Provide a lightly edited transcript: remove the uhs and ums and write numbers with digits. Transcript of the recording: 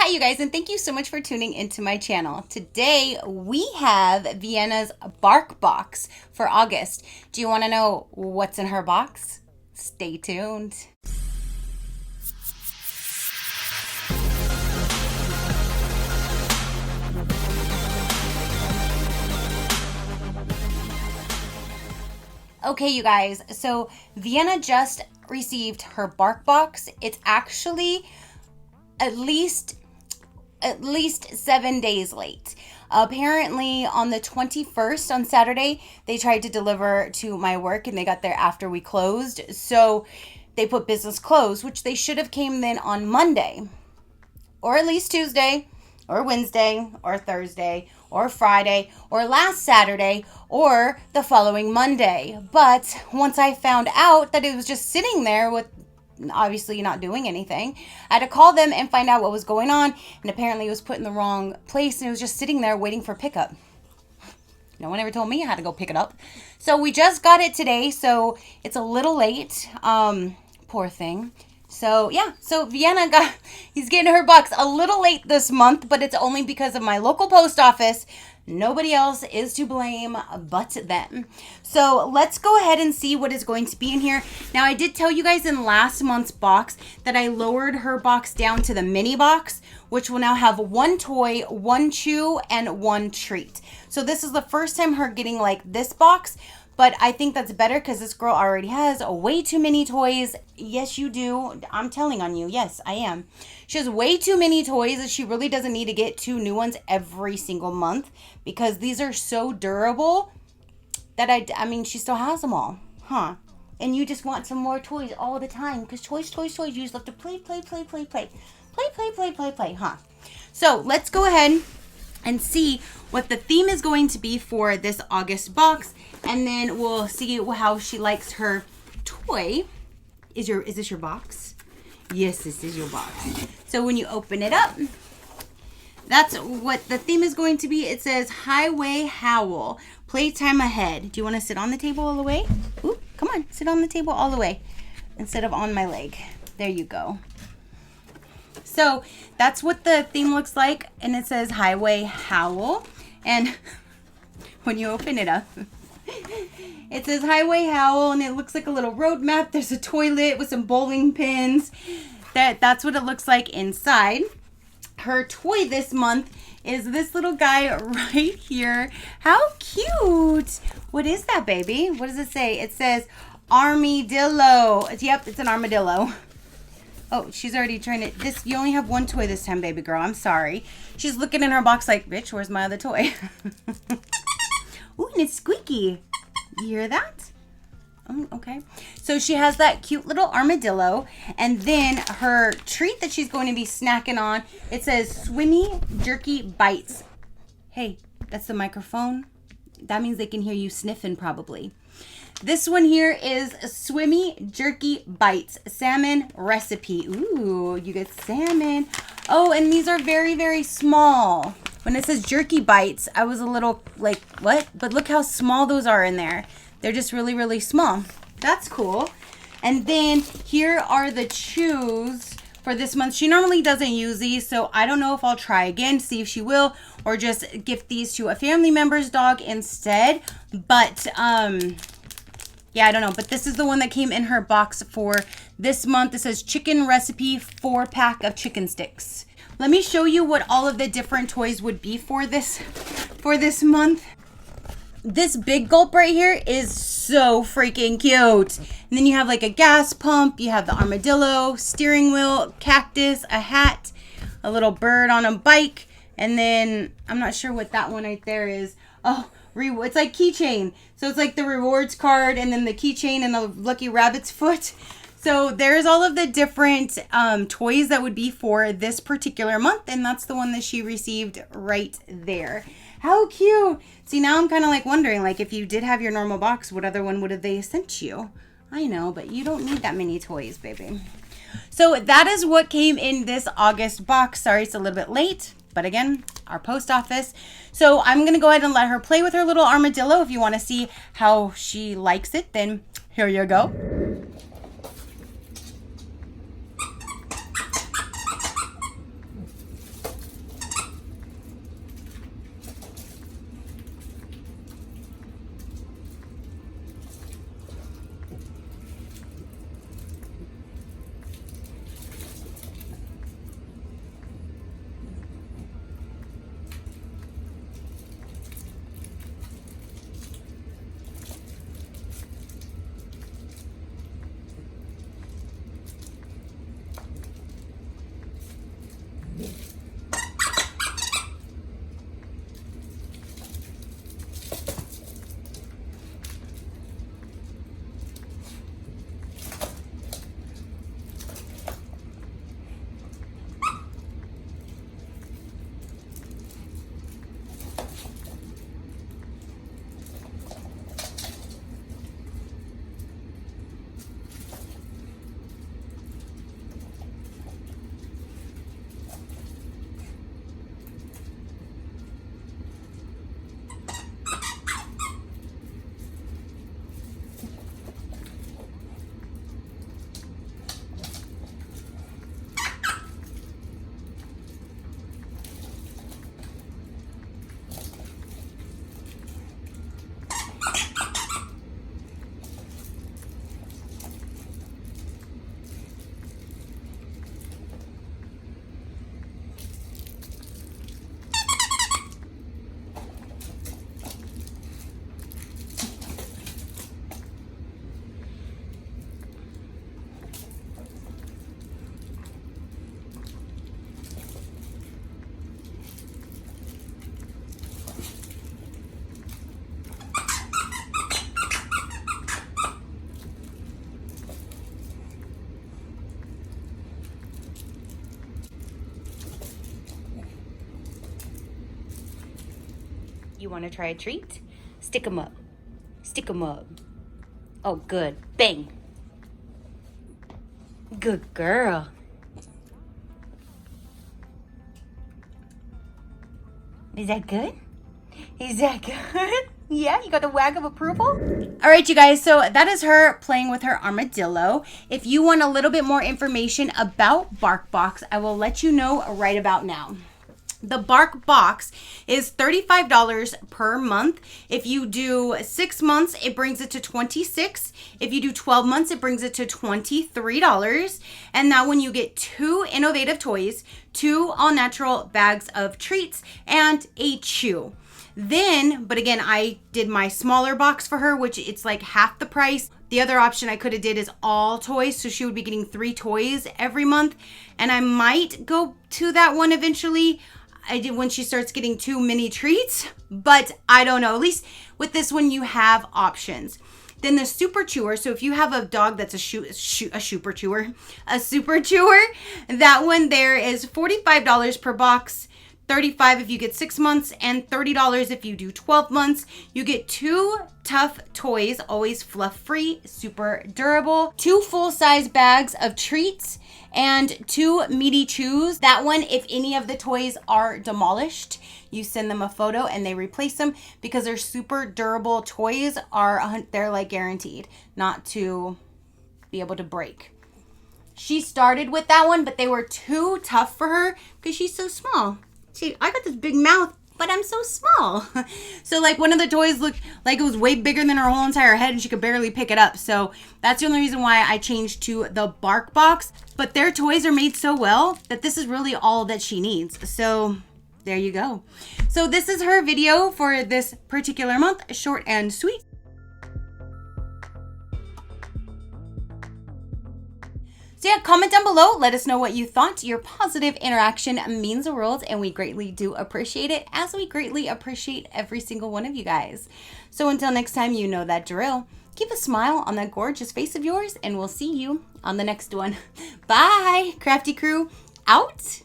Hi you guys, and thank you so much for tuning into my channel. Today we have Vienna's BarkBox for August. Do you want to know what's in her box? Stay tuned. Okay, you guys, so Vienna just received her BarkBox. It's actually at least 7 days late. Apparently on the 21st, on Saturday, they tried to deliver to my work and they got there after we closed. So they put business closed, which they should have came in on Monday, or at least Tuesday, or Wednesday, or Thursday, or Friday, or last Saturday, or the following Monday. But once I found out that it was just sitting there with obviously not doing anything, I had to call them and find out what was going on, and apparently it was put in the wrong place and it was just sitting there waiting for pickup. No one ever told me I had to go pick it up. So we just got it today, so it's a little late. Poor thing. So yeah, so Vienna he's getting her box a little late this month, but it's only because of my local post office. Nobody else is to blame but them. So let's go ahead and see what is going to be in here. Now, I did tell you guys in last month's box that I lowered her box down to the mini box, which will now have one toy, one chew, and one treat. So this is the first time her getting like this box. But I think that's better because this girl already has way too many toys. Yes, you do. I'm telling on you. Yes, I am. She has way too many toys and she really doesn't need to get 2 new ones every single month because these are so durable that I mean, she still has them all. Huh? And you just want some more toys all the time because toys. You just love to play. Huh? So let's go ahead and see what the theme is going to be for this August box, and then we'll see how she likes her toy. Is this your box? Yes, this is your box. So when you open it up, that's what the theme is going to be. It says Highway Howl, playtime ahead. Do you want to sit on the table all the way? Ooh, come on, sit on the table all the way instead of on my leg. There you go. So that's what the theme looks like, and it says Highway Howl. And when you open it up, it says Highway Howl, and it looks like a little road map. There's a toilet with some bowling pins. That's what it looks like inside. Her toy this month is this little guy right here. How cute! What is that, baby? What does it say? It says Armadillo. Yep, it's an armadillo. Oh, she's already trying to... You only have one toy this time, baby girl. I'm sorry. She's looking in her box like, bitch, where's my other toy? Ooh, and it's squeaky. You hear that? Okay. So she has that cute little armadillo. And then her treat that she's going to be snacking on, it says Swimmy Jerky Bites. Hey, that's the microphone. That means they can hear you sniffing probably. This one here is Swimmy Jerky Bites salmon recipe. Ooh, you get salmon. Oh, and these are very, very small. When it says Jerky Bites, I was a little like, what? But look how small those are in there. They're just really, really small. That's cool. And then here are the chews for this month. She normally doesn't use these, so I don't know if I'll try again, see if she will, or just gift these to a family member's dog instead. But, yeah, I don't know, but this is the one that came in her box for this month. It says chicken recipe 4-pack of chicken sticks. Let me show you what all of the different toys would be for this month. This big gulp right here is so freaking cute. And then you have like a gas pump, you have the armadillo, steering wheel, cactus, a hat, a little bird on a bike, and then I'm not sure what that one right there is. Oh, it's like keychain. So it's like the rewards card and then the keychain and the lucky rabbit's foot. So there's all of the different toys that would be for this particular month. And that's the one that she received right there. How cute. See, now I'm kind of like wondering, like, if you did have your normal box, what other one would have they sent you? I know, but you don't need that many toys, baby. So that is what came in this August box. Sorry, it's a little bit late. But again, our post office. So I'm going to go ahead and let her play with her little armadillo. If you want to see how she likes it, then here you go. You want to try a treat? Stick 'em up. Stick 'em up. Oh, good. Bang. Good girl. Is that good? Is that good? Yeah, you got the wag of approval? All right, you guys, so that is her playing with her armadillo. If you want a little bit more information about BarkBox, I will let you know right about now. The BarkBox is $35 per month. If you do 6 months, it brings it to $26. If you do 12 months, it brings it to $23. And that one you get 2 innovative toys, 2 all-natural bags of treats, and a chew. Then, but again, I did my smaller box for her, which it's like half the price. The other option I could have did is all toys, so she would be getting 3 toys every month. And I might go to that one eventually. I did when she starts getting 2 mini treats, but I don't know. At least with this one, you have options. Then the super chewer. So if you have a dog that's a super chewer, that one there is $45 per box. $35 if you get 6 months, and $30 if you do 12 months. You get 2 tough toys, always fluff free, super durable, 2 full-size bags of treats, and 2 meaty chews. That one, if any of the toys are demolished, you send them a photo and they replace them, because they're super durable toys. They're like guaranteed not to be able to break. She started with that one, but they were too tough for her because she's so small. See, I got this big mouth, but I'm so small. So like one of the toys looked like it was way bigger than her whole entire head and she could barely pick it up. So that's the only reason why I changed to the BarkBox. But their toys are made so well that this is really all that she needs. So there you go. So this is her video for this particular month, short and sweet. So yeah, comment down below. Let us know what you thought. Your positive interaction means the world, and we greatly do appreciate it, as we greatly appreciate every single one of you guys. So until next time, you know that drill. Keep a smile on that gorgeous face of yours, and we'll see you on the next one. Bye, Crafty Crew, out.